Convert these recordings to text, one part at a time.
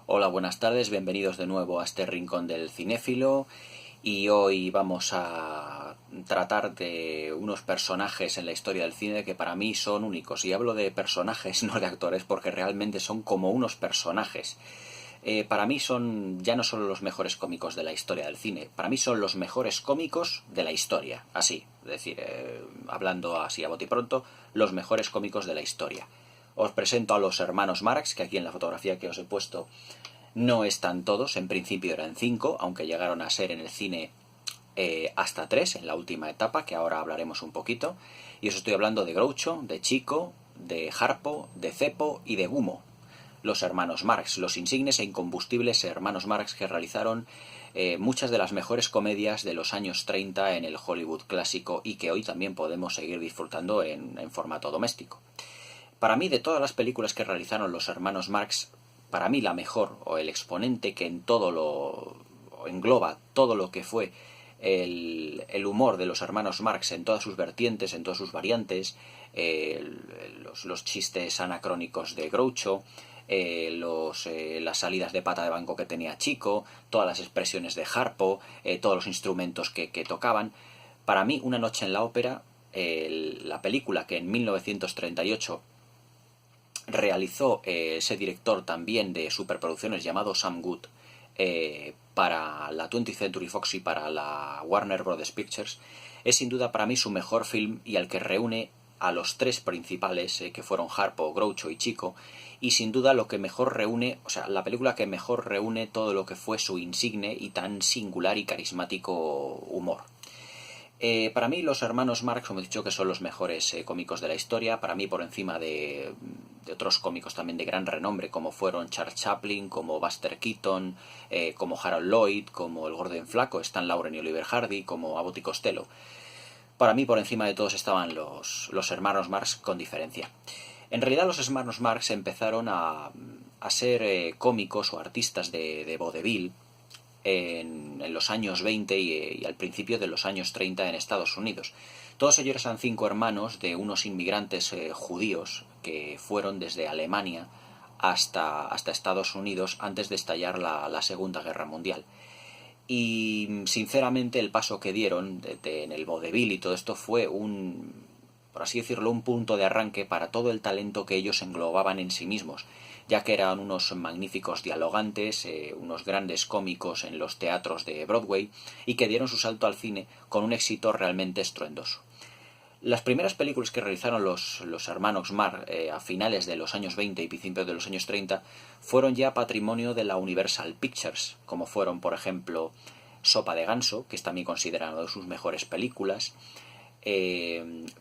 Hola, buenas tardes, bienvenidos de nuevo a este rincón del cinéfilo y hoy vamos a tratar de unos personajes en la historia del cine que para mí son únicos. Y hablo de personajes, no de actores, porque realmente son como unos personajes. Para mí son ya no solo los mejores cómicos de la historia del cine, para mí son los mejores cómicos de la historia, así, es decir, hablando así a bote y pronto, los mejores cómicos de la historia. Os presento a los hermanos Marx, que aquí en la fotografía que os he puesto no están todos, en principio eran 5, aunque llegaron a ser en el cine hasta 3 en la última etapa, que ahora hablaremos un poquito. Y os estoy hablando de Groucho, de Chico, de Harpo, de Cepo y de Gumo. Los hermanos Marx, los insignes e incombustibles hermanos Marx que realizaron muchas de las mejores comedias de los años 30 en el Hollywood clásico y que hoy también podemos seguir disfrutando en formato doméstico. Para mí, de todas las películas que realizaron los hermanos Marx, para mí la mejor, o el exponente que en todo lo engloba todo lo que fue el humor de los hermanos Marx en todas sus vertientes, en todas sus variantes, los chistes anacrónicos de Groucho, las salidas de pata de banco que tenía Chico, todas las expresiones de Harpo, todos los instrumentos que tocaban. Para mí, Una noche en la ópera, la película que en 1938 realizó ese director también de superproducciones llamado Sam Good para la 20th Century Fox y para la Warner Brothers Pictures, es sin duda para mí su mejor film y al que reúne a los tres principales, que fueron Harpo, Groucho y Chico, y sin duda lo que mejor reúne, o sea, la película que mejor reúne todo lo que fue su insigne y tan singular y carismático humor. Para mí los hermanos Marx, como he dicho, que son los mejores cómicos de la historia, para mí por encima de otros cómicos también de gran renombre, como fueron Charles Chaplin, como Buster Keaton, como Harold Lloyd, como el Gordon Flaco, Stan Laurel y Oliver Hardy, como Abbott y Costello. Para mí por encima de todos estaban los hermanos Marx con diferencia. En realidad los hermanos Marx empezaron a ser cómicos o artistas de vodevil en los años 20 y al principio de los años 30 en Estados Unidos. Todos ellos eran 5 hermanos de unos inmigrantes judíos que fueron desde Alemania hasta Estados Unidos antes de estallar la Segunda Guerra Mundial. Y sinceramente el paso que dieron en el vodevil y todo esto fue por así decirlo, un punto de arranque para todo el talento que ellos englobaban en sí mismos, ya que eran unos magníficos dialogantes, unos grandes cómicos en los teatros de Broadway y que dieron su salto al cine con un éxito realmente estruendoso. Las primeras películas que realizaron los hermanos Marx a finales de los años 20 y principios de los años 30 fueron ya patrimonio de la Universal Pictures, como fueron, por ejemplo, Sopa de Ganso, que es también considerada una de sus mejores películas,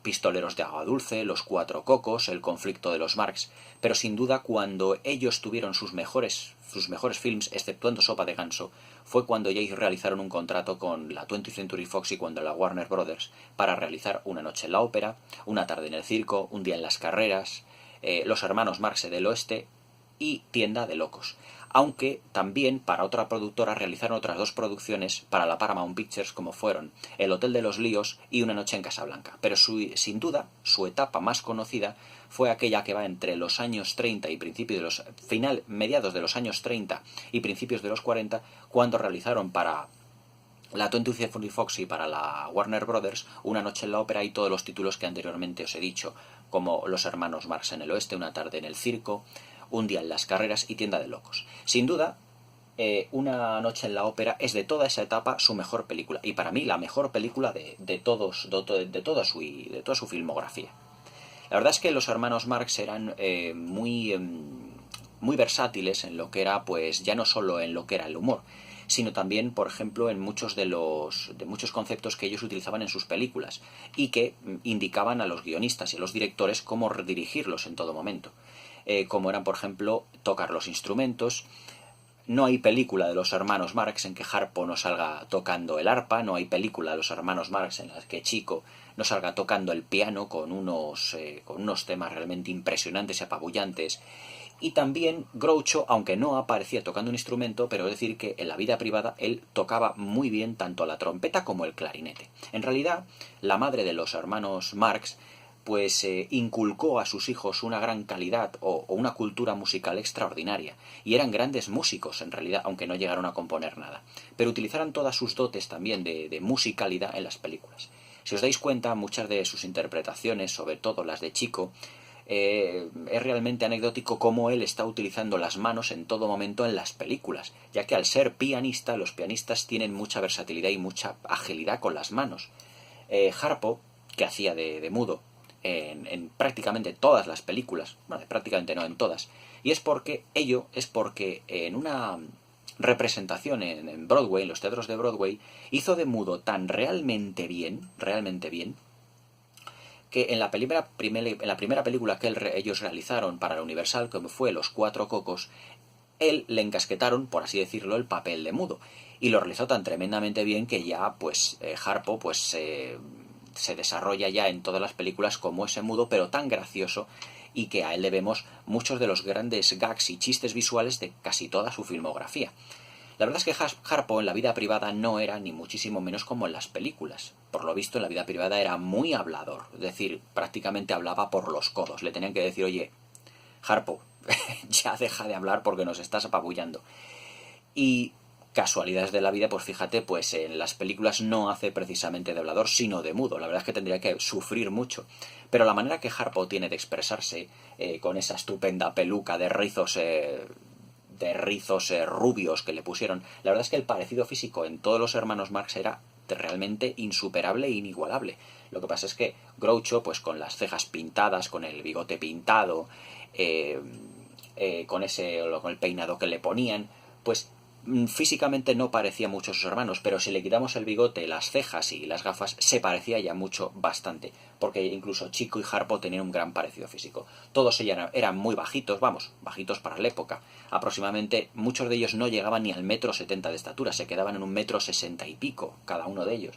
Pistoleros de agua dulce, Los cuatro cocos, El conflicto de los Marx, pero sin duda cuando ellos tuvieron sus mejores films, exceptuando Sopa de Ganso, fue cuando ya realizaron un contrato con la 20th Century Fox y cuando la Warner Brothers para realizar Una noche en la ópera, Una tarde en el circo, Un día en las carreras, Los hermanos Marx del Oeste y Tienda de locos. Aunque también para otra productora realizaron otras dos producciones para la Paramount Pictures, como fueron El Hotel de los Líos y Una noche en Casablanca. Pero sin duda, su etapa más conocida fue aquella que va entre los años 30 y principios de mediados de los años 30 y principios de los 40, cuando realizaron para la 20th Century Fox y para la Warner Brothers Una noche en la ópera y todos los títulos que anteriormente os he dicho, como Los hermanos Marx en el Oeste, Una tarde en el circo, Un día en las carreras y Tienda de locos. Sin duda, Una noche en la ópera es de toda esa etapa su mejor película y para mí la mejor película de toda su filmografía. La verdad es que los hermanos Marx eran muy versátiles en lo que era, pues ya no solo en lo que era el humor, sino también, por ejemplo, en muchos de muchos conceptos que ellos utilizaban en sus películas y que indicaban a los guionistas y a los directores cómo dirigirlos en todo momento. Como eran, por ejemplo, tocar los instrumentos. No hay película de los hermanos Marx en que Harpo no salga tocando el arpa, no hay película de los hermanos Marx en la que Chico no salga tocando el piano con unos temas realmente impresionantes y apabullantes. Y también Groucho, aunque no aparecía tocando un instrumento, pero es decir que en la vida privada él tocaba muy bien tanto la trompeta como el clarinete. En realidad, la madre de los hermanos Marx pues inculcó a sus hijos una gran calidad o una cultura musical extraordinaria. Y eran grandes músicos, en realidad, aunque no llegaron a componer nada. Pero utilizaron todas sus dotes también de musicalidad en las películas. Si os dais cuenta, muchas de sus interpretaciones, sobre todo las de Chico, es realmente anecdótico cómo él está utilizando las manos en todo momento en las películas, ya que al ser pianista, los pianistas tienen mucha versatilidad y mucha agilidad con las manos. Harpo, que hacía de mudo en prácticamente todas las películas, bueno, prácticamente no en todas, y es porque en una representación en Broadway, en los teatros de Broadway, hizo de mudo tan realmente bien, que en la primera película que ellos realizaron para la Universal, como fue Los Cuatro Cocos, él le encasquetaron, por así decirlo, el papel de mudo. Y lo realizó tan tremendamente bien que ya, pues, Harpo, pues, se desarrolla ya en todas las películas como ese mudo, pero tan gracioso, y que a él le vemos muchos de los grandes gags y chistes visuales de casi toda su filmografía. La verdad es que Harpo en la vida privada no era ni muchísimo menos como en las películas. Por lo visto, en la vida privada era muy hablador, es decir, prácticamente hablaba por los codos. Le tenían que decir, oye, Harpo, ya deja de hablar porque nos estás apabullando. Y casualidades de la vida, pues fíjate, pues en las películas no hace precisamente de hablador, sino de mudo. La verdad es que tendría que sufrir mucho. Pero la manera que Harpo tiene de expresarse, con esa estupenda peluca de rizos rubios que le pusieron, la verdad es que el parecido físico en todos los hermanos Marx era realmente insuperable e inigualable. Lo que pasa es que Groucho, pues con las cejas pintadas, con el bigote pintado, con el peinado que le ponían, pues físicamente no parecía mucho a sus hermanos, pero si le quitamos el bigote, las cejas y las gafas, se parecía ya mucho, bastante, porque incluso Chico y Harpo tenían un gran parecido físico. Todos ellos eran muy bajitos, bajitos para la época. Aproximadamente, muchos de ellos no llegaban ni al 1,70 m de estatura, se quedaban en 1,60 m y pico, cada uno de ellos.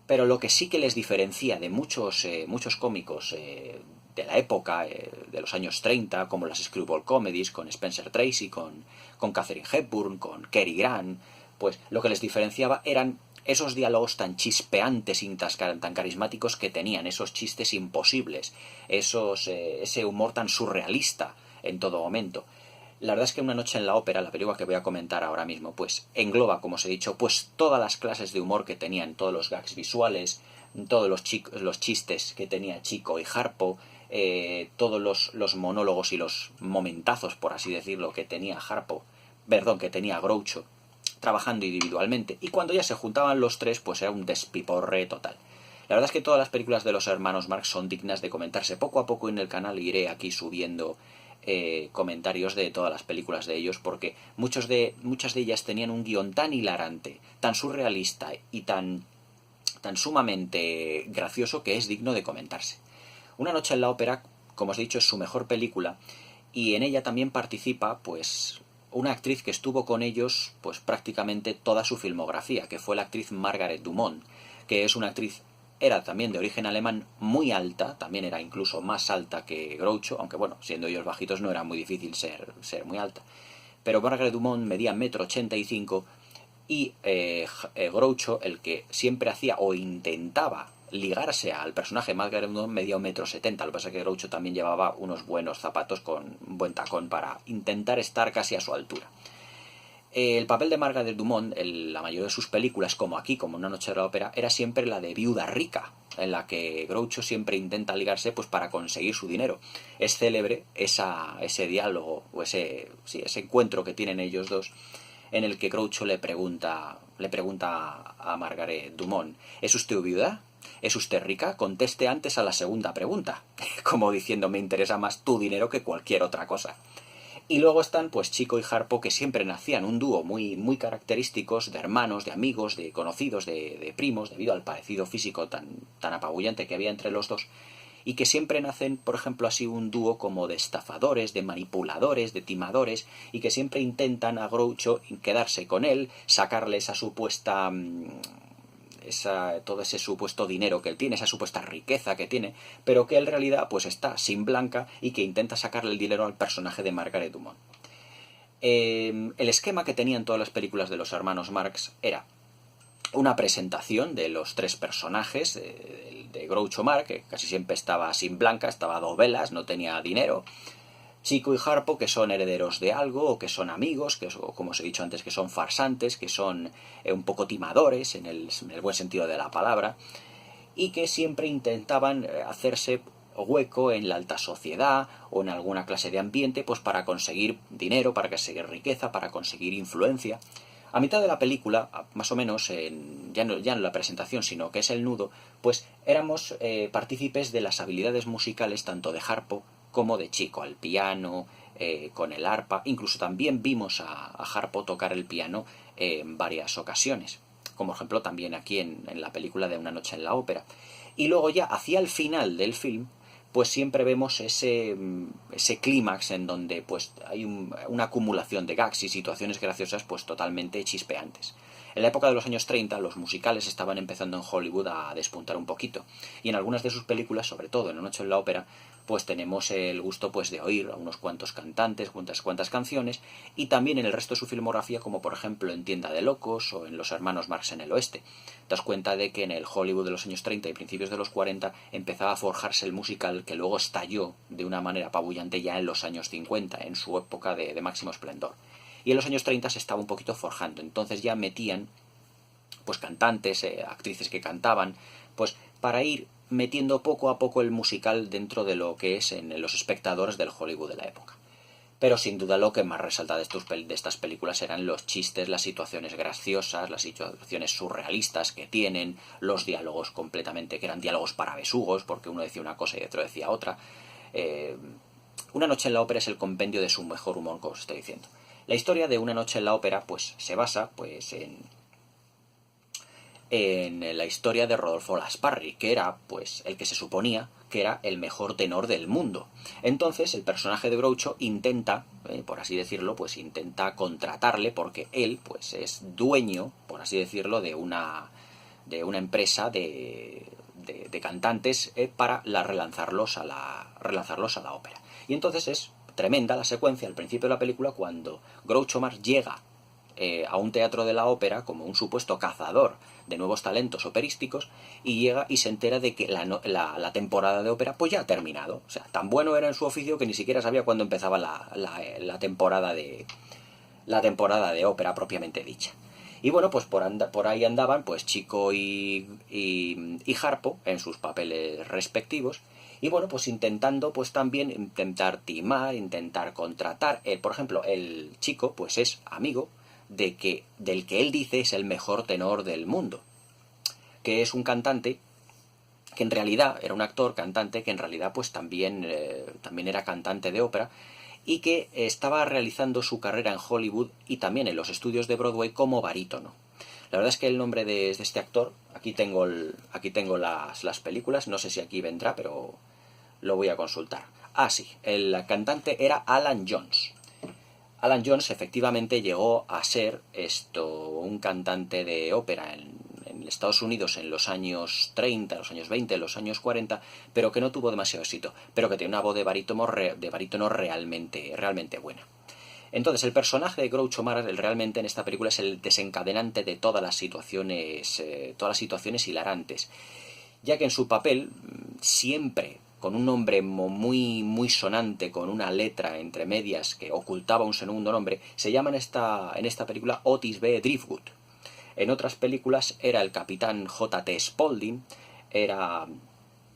Pero lo que sí que les diferencia de muchos cómicos de la época, de los años 30, como las Screwball Comedies, con Spencer Tracy, con Katharine Hepburn, con Cary Grant, pues lo que les diferenciaba eran esos diálogos tan chispeantes y tan carismáticos que tenían, esos chistes imposibles, ese humor tan surrealista en todo momento. La verdad es que Una noche en la ópera, la película que voy a comentar ahora mismo, pues engloba, como os he dicho, pues todas las clases de humor que tenían, todos los gags visuales, todos los chistes que tenía Chico y Harpo, todos los monólogos y los momentazos, por así decirlo, que tenía que tenía Groucho, trabajando individualmente. Y cuando ya se juntaban los tres, pues era un despiporre total. La verdad es que todas las películas de los hermanos Marx son dignas de comentarse. Poco a poco en el canal iré aquí subiendo comentarios de todas las películas de ellos, porque muchas de ellas tenían un guión tan hilarante, tan surrealista y tan sumamente gracioso que es digno de comentarse. Una noche en la ópera, como os he dicho, es su mejor película, y en ella también participa, pues, una actriz que estuvo con ellos, pues, prácticamente toda su filmografía, que fue la actriz Margaret Dumont, que es una actriz, era también de origen alemán, muy alta, también era incluso más alta que Groucho, aunque bueno, siendo ellos bajitos no era muy difícil ser muy alta. Pero Margaret Dumont medía 1,85 m y Groucho, el que siempre hacía o intentaba ligarse al personaje Margaret Dumont, medía 1,70 m. Lo que pasa es que Groucho también llevaba unos buenos zapatos con buen tacón para intentar estar casi a su altura. El papel de Margaret Dumont, en la mayoría de sus películas, como aquí, como Una noche de la ópera, era siempre la de viuda rica, en la que Groucho siempre intenta ligarse pues para conseguir su dinero. Es célebre ese diálogo o ese encuentro que tienen ellos dos, en el que Groucho le pregunta a Margaret Dumont: ¿es usted viuda? ¿Es usted rica? Conteste antes a la segunda pregunta, como diciendo, me interesa más tu dinero que cualquier otra cosa. Y luego están pues Chico y Harpo, que siempre nacían un dúo muy, muy característicos, de hermanos, de amigos, de conocidos, de primos, debido al parecido físico tan apabullante que había entre los dos, y que siempre nacen, por ejemplo, así un dúo como de estafadores, de manipuladores, de timadores, y que siempre intentan a Groucho quedarse con él, sacarle esa supuesta todo ese supuesto dinero que él tiene, esa supuesta riqueza que tiene, pero que en realidad pues está sin Blanca, y que intenta sacarle el dinero al personaje de Margaret Dumont. El esquema que tenían todas las películas de los hermanos Marx era: una presentación de los tres personajes de Groucho Marx, que casi siempre estaba sin blanca, estaba a dos velas, no tenía dinero. Chico y Harpo, que son herederos de algo, o que son amigos, que como os he dicho antes, que son farsantes, que son un poco timadores, en el buen sentido de la palabra, y que siempre intentaban hacerse hueco en la alta sociedad o en alguna clase de ambiente, pues para conseguir dinero, para conseguir riqueza, para conseguir influencia. A mitad de la película, más o menos, ya no en la presentación, sino que es el nudo, pues éramos partícipes de las habilidades musicales tanto de Harpo como de Chico, al piano, con el arpa. Incluso también vimos a Harpo tocar el piano en varias ocasiones, como ejemplo también aquí en la película de Una noche en la ópera. Y luego ya hacia el final del film, pues siempre vemos ese clímax en donde pues hay una acumulación de gags y situaciones graciosas pues totalmente chispeantes. En la época de los años 30 los musicales estaban empezando en Hollywood a despuntar un poquito, y en algunas de sus películas, sobre todo en Una noche en la ópera, pues tenemos el gusto pues de oír a unos cuantos cantantes, unas cuantas canciones, y también en el resto de su filmografía, como por ejemplo en Tienda de Locos o en Los hermanos Marx en el Oeste. Te das cuenta de que en el Hollywood de los años 30 y principios de los 40 empezaba a forjarse el musical, que luego estalló de una manera apabullante ya en los años 50, en su época de máximo esplendor. Y en los años 30 se estaba un poquito forjando, entonces ya metían pues cantantes, actrices que cantaban, pues para ir metiendo poco a poco el musical dentro de lo que es en los espectadores del Hollywood de la época. Pero sin duda lo que más resalta de estas películas eran los chistes, las situaciones graciosas, las situaciones surrealistas que tienen, los diálogos completamente, que eran diálogos para besugos, porque uno decía una cosa y otro decía otra. Una noche en la ópera es el compendio de su mejor humor, como os estoy diciendo. La historia de Una noche en la ópera pues se basa pues en la historia de Rodolfo Lasparri, que era pues el que se suponía que era el mejor tenor del mundo. Entonces el personaje de Groucho intenta, por así decirlo, pues intenta contratarle, porque él pues es dueño, por así decirlo, de una empresa de cantantes para relanzarlos a la ópera. Y entonces es tremenda la secuencia al principio de la película cuando Groucho Marx llega a un teatro de la ópera como un supuesto cazador de nuevos talentos operísticos, y llega y se entera de que la temporada de ópera pues ya ha terminado. O sea, tan bueno era en su oficio que ni siquiera sabía cuándo empezaba la temporada de ópera propiamente dicha. Y bueno, pues por ahí andaban pues Chico y Harpo en sus papeles respectivos, y bueno, pues intentando pues también intentar timar, intentar contratar. Por ejemplo, el Chico pues es amigo del que él dice es el mejor tenor del mundo, que es un cantante que en realidad era un actor cantante que en realidad pues también era cantante de ópera, y que estaba realizando su carrera en Hollywood y también en los estudios de Broadway como barítono. La verdad es que el nombre de este actor, aquí tengo las películas, no sé si aquí vendrá, pero lo voy a consultar. Ah, sí, el cantante era Alan Jones. Alan Jones efectivamente llegó a ser un cantante de ópera en Estados Unidos en los años 30, los años 20, los años 40, pero que no tuvo demasiado éxito, pero que tiene una voz de barítono realmente buena. Entonces el personaje de Groucho Marx realmente en esta película es el desencadenante de todas las situaciones hilarantes, ya que en su papel siempre con un nombre muy sonante, con una letra entre medias que ocultaba un segundo nombre, se llama en esta película Otis B. Driftwood. En otras películas era el capitán J.T. Spaulding, era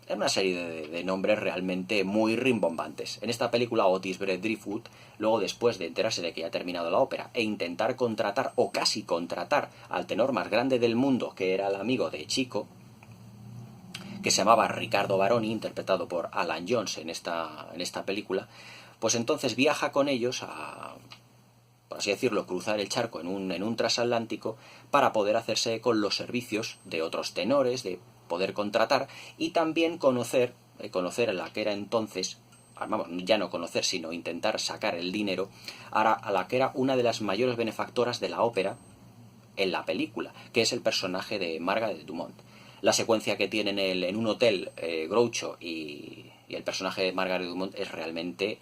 una serie de nombres realmente muy rimbombantes. En esta película Otis B. Driftwood, luego después de enterarse de que ya ha terminado la ópera e intentar contratar, o casi contratar, al tenor más grande del mundo, que era el amigo de Chico, que se llamaba Ricardo Baroni, interpretado por Alan Jones en esta película, pues entonces viaja con ellos a, por así decirlo, cruzar el charco en un transatlántico para poder hacerse con los servicios de otros tenores, de poder contratar y también conocer a la que era entonces, vamos, ya no conocer, sino intentar sacar el dinero a la que era una de las mayores benefactoras de la ópera en la película, que es el personaje de Margaret Dumont. La secuencia que tienen en un hotel Groucho y el personaje de Margaret Dumont es realmente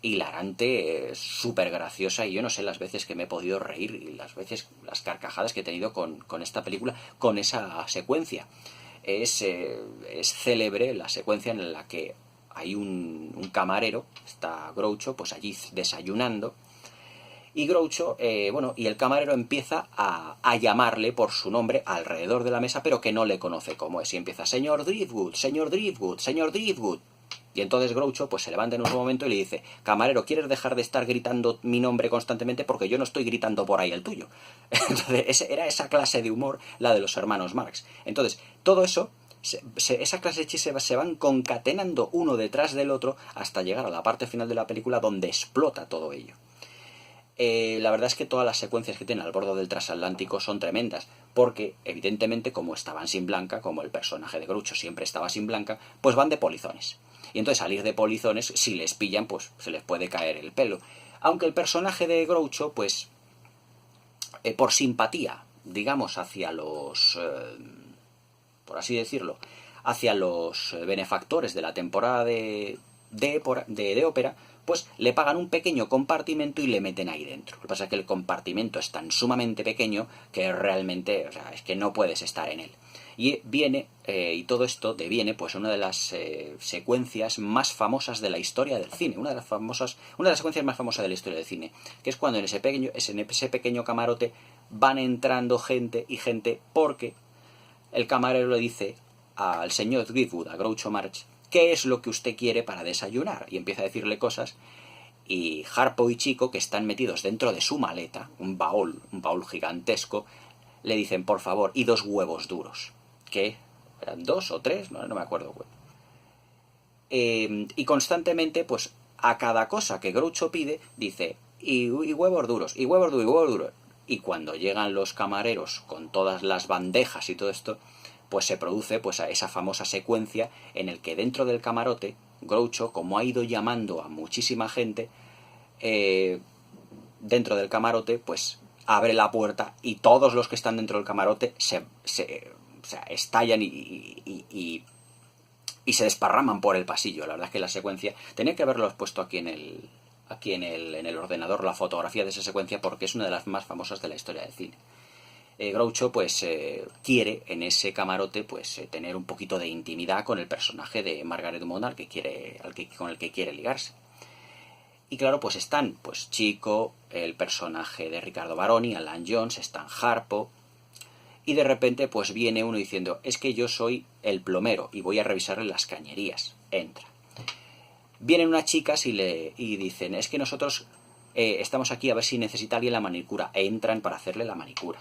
hilarante, súper graciosa, y yo no sé las veces que me he podido reír y las carcajadas que he tenido con esta película, con esa secuencia. Es célebre la secuencia en la que hay un camarero, está Groucho, pues allí desayunando, y Groucho, y el camarero empieza a llamarle por su nombre alrededor de la mesa, pero que no le conoce cómo es, y empieza, señor Driftwood, señor Driftwood, señor Driftwood. Y entonces Groucho pues se levanta en un momento y le dice, camarero, ¿quieres dejar de estar gritando mi nombre constantemente? Porque yo no estoy gritando por ahí el tuyo. Entonces era esa clase de humor la de los hermanos Marx. Entonces, todo eso, esa clase de chistes se van concatenando uno detrás del otro hasta llegar a la parte final de la película donde explota todo ello. La verdad es que todas las secuencias que tienen al borde del transatlántico son tremendas, porque evidentemente como estaban sin Blanca, como el personaje de Groucho siempre estaba sin Blanca, pues van de polizones. Y entonces al ir de polizones, si les pillan, pues se les puede caer el pelo. Aunque el personaje de Groucho, pues por simpatía, digamos, hacia los, por así decirlo, hacia los benefactores de la temporada de ópera, pues le pagan un pequeño compartimento y le meten ahí dentro. Lo que pasa es que el compartimento es tan sumamente pequeño que realmente, o sea, es que no puedes estar en él. Y viene, y todo esto deviene, pues, una de las secuencias más famosas de la historia del cine, una de las secuencias más famosas de la historia del cine, que es cuando en ese pequeño camarote van entrando gente y gente, porque el camarero le dice al señor Driftwood, a Groucho Marx, ¿qué es lo que usted quiere para desayunar? Y empieza a decirle cosas, y Harpo y Chico, que están metidos dentro de su maleta, un baúl gigantesco, le dicen, por favor, y 2 huevos duros. ¿Qué? ¿Eran 2 o 3? No me acuerdo. Y constantemente, pues, a cada cosa que Groucho pide, dice, y huevos duros, y huevos duros, y huevos duros. Y cuando llegan los camareros con todas las bandejas y todo esto, pues se produce pues esa famosa secuencia en el que dentro del camarote, Groucho, como ha ido llamando a muchísima gente, dentro del camarote, pues abre la puerta y todos los que están dentro del camarote se estallan y se desparraman por el pasillo. La verdad es que la secuencia, tenía que haberlo puesto aquí en el ordenador, la fotografía de esa secuencia, porque es una de las más famosas de la historia del cine. Groucho pues quiere en ese camarote pues tener un poquito de intimidad con el personaje de Margaret Monaghan con el que quiere ligarse. Y claro, pues están pues Chico, el personaje de Ricardo Baroni, Alan Jones, están Harpo, y de repente pues viene uno diciendo, es que yo soy el plomero y voy a revisarle las cañerías. Entra. Vienen unas chicas y dicen, es que nosotros estamos aquí a ver si necesita alguien la manicura. E entran para hacerle la manicura.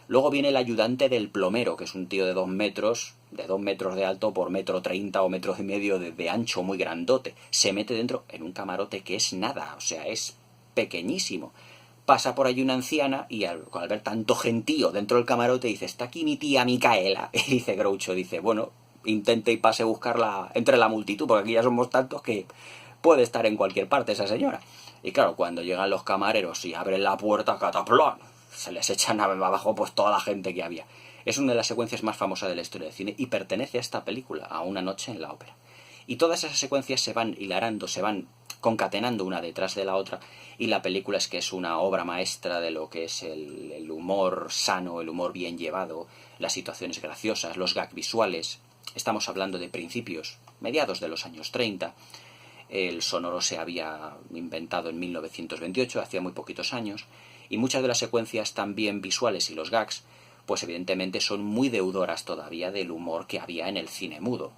Luego viene el ayudante del plomero, que es un tío de 2 metros, de alto por 1,30 m o 1,5 m de ancho, muy grandote. Se mete dentro en un camarote que es nada, o sea, es pequeñísimo. Pasa por allí una anciana y al ver tanto gentío dentro del camarote dice, está aquí mi tía Micaela. Y dice Groucho, dice, bueno, intente y pase a buscarla entre la multitud, porque aquí ya somos tantos que puede estar en cualquier parte esa señora. Y claro, cuando llegan los camareros y abren la puerta, cataplón, se les echan abajo pues toda la gente que había. Es una de las secuencias más famosas de la historia del cine y pertenece a esta película, a Una noche en la ópera. Y todas esas secuencias se van hilarando, se van concatenando una detrás de la otra, y la película es que es una obra maestra de lo que es el humor sano, el humor bien llevado, las situaciones graciosas, los gag visuales. Estamos hablando de principios, mediados de los años 30. El sonoro se había inventado en 1928, hacía muy poquitos años, y muchas de las secuencias también visuales y los gags, pues evidentemente son muy deudoras todavía del humor que había en el cine mudo.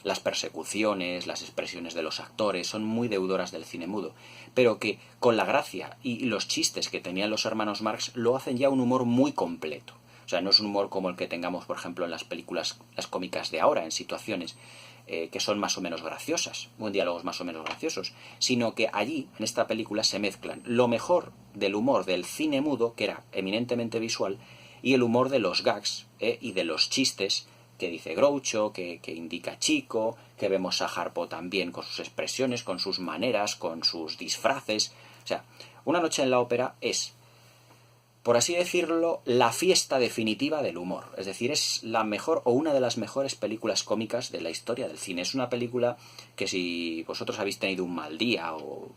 Las persecuciones, las expresiones de los actores son muy deudoras del cine mudo, pero que con la gracia y los chistes que tenían los hermanos Marx lo hacen ya un humor muy completo. O sea, no es un humor como el que tengamos, por ejemplo, en las películas, las cómicas de ahora, en situaciones que son más o menos graciosas, o en diálogos más o menos graciosos, sino que allí, en esta película, se mezclan lo mejor del humor del cine mudo, que era eminentemente visual, y el humor de los gags y de los chistes que dice Groucho, que indica Chico, que vemos a Harpo también con sus expresiones, con sus maneras, con sus disfraces. O sea, Una noche en la ópera es, por así decirlo, la fiesta definitiva del humor. Es decir, es la mejor o una de las mejores películas cómicas de la historia del cine. Es una película que si vosotros habéis tenido un mal día o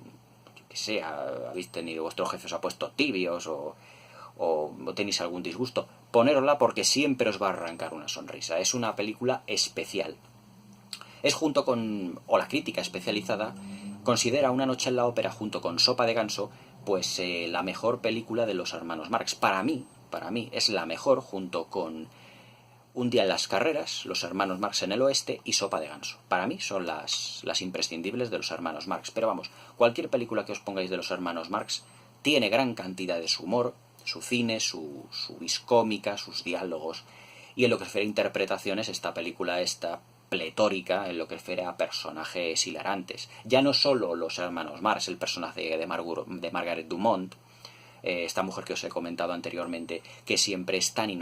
que sea, habéis tenido, vuestro jefe os ha puesto tibios o tenéis algún disgusto, ponérosla porque siempre os va a arrancar una sonrisa. Es una película especial. Es junto con, o la crítica especializada, considera Una noche en la ópera junto con Sopa de ganso, pues la mejor película de los hermanos Marx. Para mí es la mejor junto con Un día en las carreras, Los hermanos Marx en el oeste y Sopa de ganso. Para mí son las imprescindibles de los hermanos Marx. Pero vamos, cualquier película que os pongáis de los hermanos Marx tiene gran cantidad de su humor, su cine, su vis cómica, sus diálogos. Y en lo que refiere a interpretaciones, esta película está pletórica en lo que refiere a personajes hilarantes. Ya no solo los hermanos Marx, el personaje de Margaret Dumont, esta mujer que os he comentado anteriormente, que siempre es tan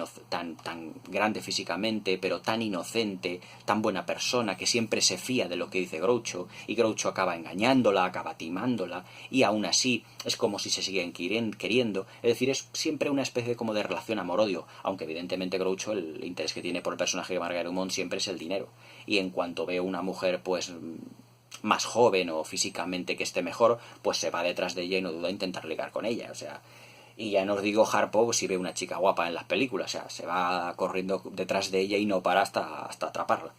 grande físicamente, pero tan inocente, tan buena persona, que siempre se fía de lo que dice Groucho, y Groucho acaba engañándola, acaba timándola, y aún así es como si se siguen queriendo. Es decir, es siempre una especie como de relación amor-odio, aunque evidentemente Groucho, el interés que tiene por el personaje de Margaret Dumont siempre es el dinero. Y en cuanto ve una mujer, pues más joven o físicamente que esté mejor, pues se va detrás de ella y no duda en intentar ligar con ella, o sea. Y ya no os digo Harpo si ve una chica guapa en las películas, o sea, se va corriendo detrás de ella y no para hasta atraparla.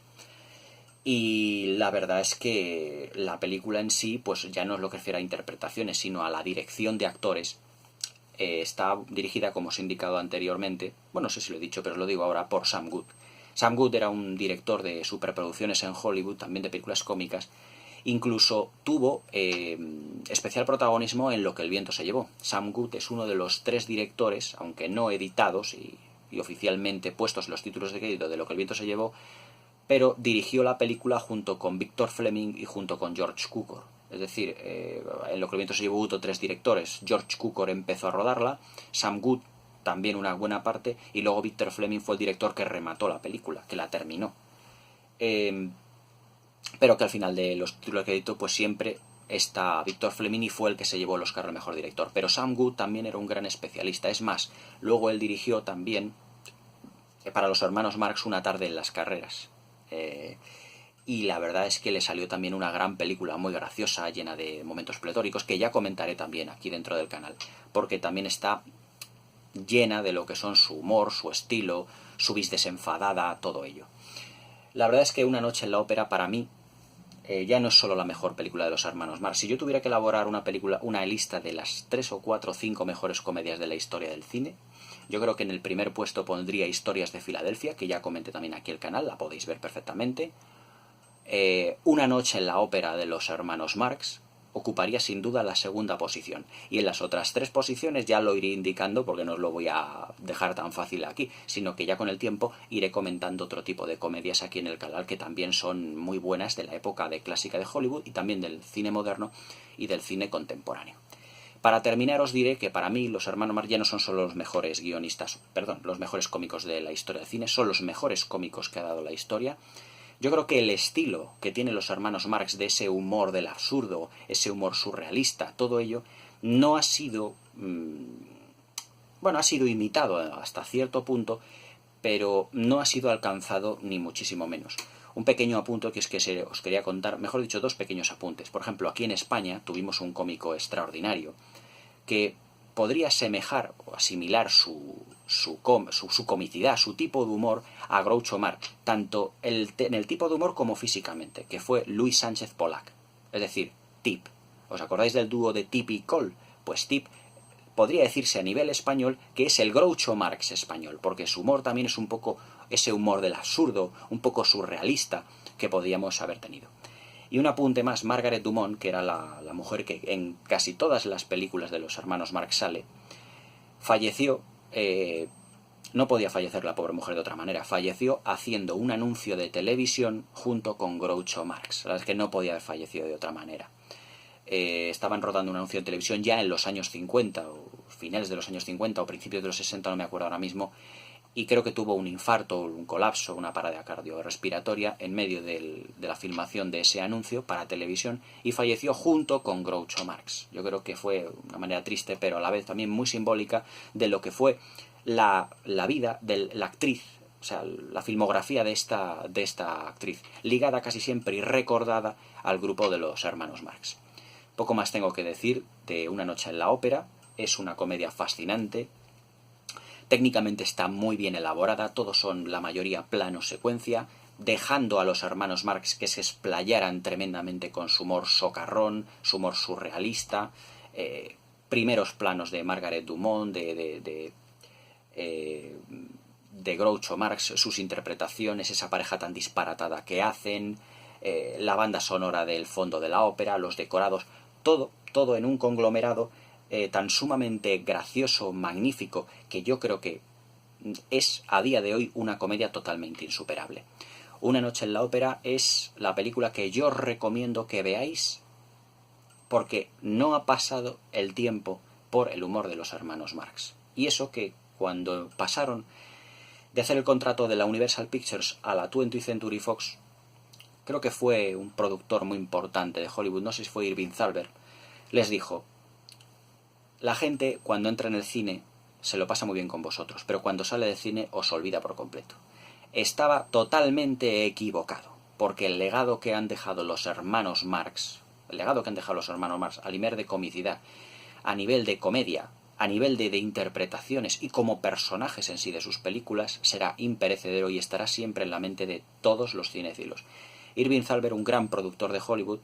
Y la verdad es que la película en sí, pues ya no es lo que refiere a interpretaciones, sino a la dirección de actores. Está dirigida, como os he indicado anteriormente, bueno, no sé si lo he dicho, pero os lo digo ahora, por Sam Good. Sam Good era un director de superproducciones en Hollywood, también de películas cómicas. Incluso tuvo especial protagonismo en Lo que el viento se llevó. Sam Good es uno de los 3 directores, aunque no editados y oficialmente puestos los títulos de crédito de Lo que el viento se llevó, pero dirigió la película junto con Victor Fleming y junto con George Cukor. Es decir, en Lo que el viento se llevó hubo 3 directores. George Cukor empezó a rodarla, Sam Good también una buena parte, y luego Victor Fleming fue el director que remató la película, que la terminó. Pero que al final de los títulos de crédito pues siempre está Victor Fleming y fue el que se llevó el Oscar al mejor director. Pero Sam Good también era un gran especialista. Es más, luego él dirigió también para los hermanos Marx Una tarde en las carreras. Y la verdad es que le salió también una gran película muy graciosa, llena de momentos pletóricos, que ya comentaré también aquí dentro del canal, porque también está llena de lo que son su humor, su estilo, su vis desenfadada, todo ello. La verdad es que Una noche en la ópera para mí ya no es solo la mejor película de los hermanos Marx. Si yo tuviera que elaborar una lista de las 3 o 4 o 5 mejores comedias de la historia del cine, yo creo que en el primer puesto pondría Historias de Filadelfia, que ya comenté también aquí el canal, la podéis ver perfectamente. Una noche en la ópera de los hermanos Marx ocuparía sin duda la segunda posición. Y en las otras 3 posiciones ya lo iré indicando porque no os lo voy a dejar tan fácil aquí, sino que ya con el tiempo iré comentando otro tipo de comedias aquí en el canal que también son muy buenas de la época de clásica de Hollywood y también del cine moderno y del cine contemporáneo. Para terminar os diré que para mí los hermanos Marx ya no son solo los mejores los mejores cómicos de la historia del cine, son los mejores cómicos que ha dado la historia. Yo creo que el estilo que tienen los hermanos Marx de ese humor del absurdo, ese humor surrealista, todo ello, no ha sido... ha sido imitado hasta cierto punto, pero no ha sido alcanzado ni muchísimo menos. Un pequeño apunte que es que os quería contar, mejor dicho, 2 pequeños apuntes. Por ejemplo, aquí en España tuvimos un cómico extraordinario que podría asemejar o asimilar su comicidad, su tipo de humor a Groucho Marx, tanto en el tipo de humor como físicamente, que fue Luis Sánchez Pollack, es decir, Tip. ¿Os acordáis del dúo de Tip y Cole? Pues Tip podría decirse a nivel español que es el Groucho Marx español, porque su humor también es un poco ese humor del absurdo, un poco surrealista que podíamos haber tenido. Y un apunte más, Margaret Dumont, que era la mujer que en casi todas las películas de los hermanos Marx sale, falleció, no podía fallecer la pobre mujer de otra manera, falleció haciendo un anuncio de televisión junto con Groucho Marx. La verdad es que no podía haber fallecido de otra manera. Estaban rodando un anuncio de televisión ya en los años 50, o finales de los años 50 o principios de los 60, no me acuerdo ahora mismo, y creo que tuvo un infarto, un colapso, una parada cardiorrespiratoria en medio de la filmación de ese anuncio para televisión y falleció junto con Groucho Marx. Yo creo que fue una manera triste, pero a la vez también muy simbólica de lo que fue la vida de la actriz, o sea, la filmografía de esta actriz, ligada casi siempre y recordada al grupo de los hermanos Marx. Poco más tengo que decir. de Una noche en la ópera. Es una comedia fascinante. Técnicamente está muy bien elaborada, todos son la mayoría plano secuencia, dejando a los hermanos Marx que se explayaran tremendamente con su humor socarrón, su humor surrealista, primeros planos de Margaret Dumont, de Groucho Marx, sus interpretaciones, esa pareja tan disparatada que hacen, la banda sonora del fondo de la ópera, los decorados, todo en un conglomerado tan sumamente gracioso, magnífico, que yo creo que es a día de hoy una comedia totalmente insuperable. Una noche en la ópera es la película que yo recomiendo que veáis porque no ha pasado el tiempo por el humor de los hermanos Marx. Y eso que cuando pasaron de hacer el contrato de la Universal Pictures a la 20th Century Fox, creo que fue un productor muy importante de Hollywood, no sé si fue Irving Thalberg, les dijo: la gente cuando entra en el cine se lo pasa muy bien con vosotros, pero cuando sale del cine os olvida por completo. Estaba totalmente equivocado, porque el legado que han dejado los hermanos Marx, a nivel de comicidad, a nivel de comedia, a nivel de interpretaciones y como personajes en sí de sus películas, será imperecedero y estará siempre en la mente de todos los cinéfilos. Irving Thalberg, un gran productor de Hollywood,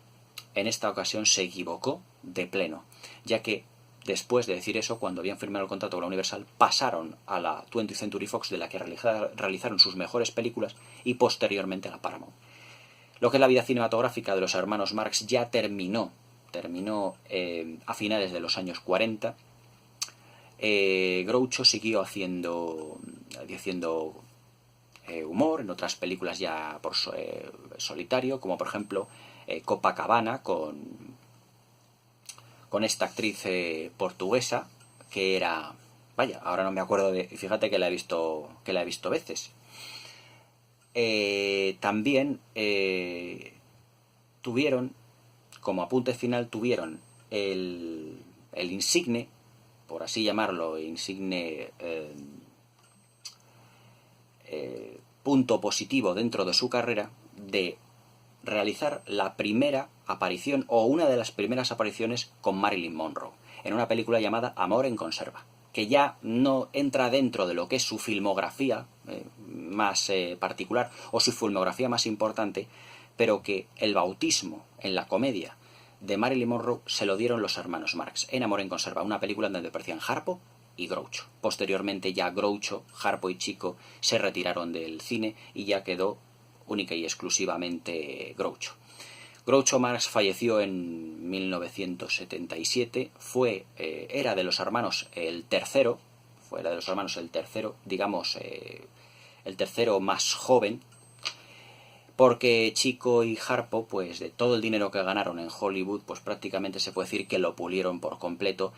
en esta ocasión se equivocó de pleno, ya que después de decir eso, cuando habían firmado el contrato con la Universal, pasaron a la 20th Century Fox, de la que realizaron sus mejores películas, y posteriormente a la Paramount. Lo que es la vida cinematográfica de los hermanos Marx ya terminó a finales de los años 40. Groucho siguió haciendo humor en otras películas ya por solitario, como por ejemplo Copacabana, con esta actriz portuguesa que era... Vaya, ahora no me acuerdo de... Fíjate que la he visto veces. También tuvieron, como apunte final, el insigne, por así llamarlo, punto positivo dentro de su carrera, de realizar la primera aparición, o una de las primeras apariciones, con Marilyn Monroe, en una película llamada Amor en conserva, que ya no entra dentro de lo que es su filmografía más particular, o su filmografía más importante, pero que el bautismo en la comedia de Marilyn Monroe se lo dieron los hermanos Marx, en Amor en conserva, una película donde aparecían Harpo y Groucho. Posteriormente ya Groucho, Harpo y Chico se retiraron del cine y ya quedó única y exclusivamente Groucho. Groucho Marx falleció en 1977, era de los hermanos el tercero, digamos, el tercero más joven, porque Chico y Harpo, pues de todo el dinero que ganaron en Hollywood, pues prácticamente se puede decir que lo pulieron por completo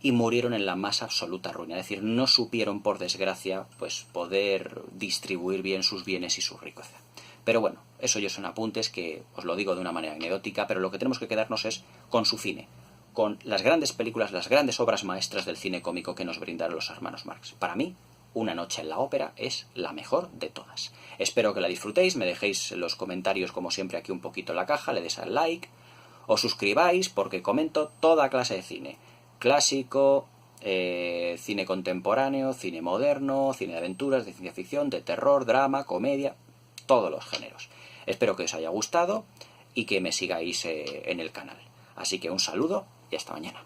y murieron en la más absoluta ruina. Es decir, no supieron, por desgracia, pues poder distribuir bien sus bienes y su riqueza. Pero bueno, eso ya son apuntes que os lo digo de una manera anecdótica, pero lo que tenemos que quedarnos es con su cine, con las grandes películas, las grandes obras maestras del cine cómico que nos brindaron los hermanos Marx. Para mí, Una noche en la ópera es la mejor de todas. Espero que la disfrutéis, me dejéis los comentarios como siempre aquí un poquito en la caja, le deis al like, os suscribáis porque comento toda clase de cine. Clásico, cine contemporáneo, cine moderno, cine de aventuras, de ciencia ficción, de terror, drama, comedia, todos los géneros. Espero que os haya gustado y que me sigáis en el canal. Así que un saludo y hasta mañana.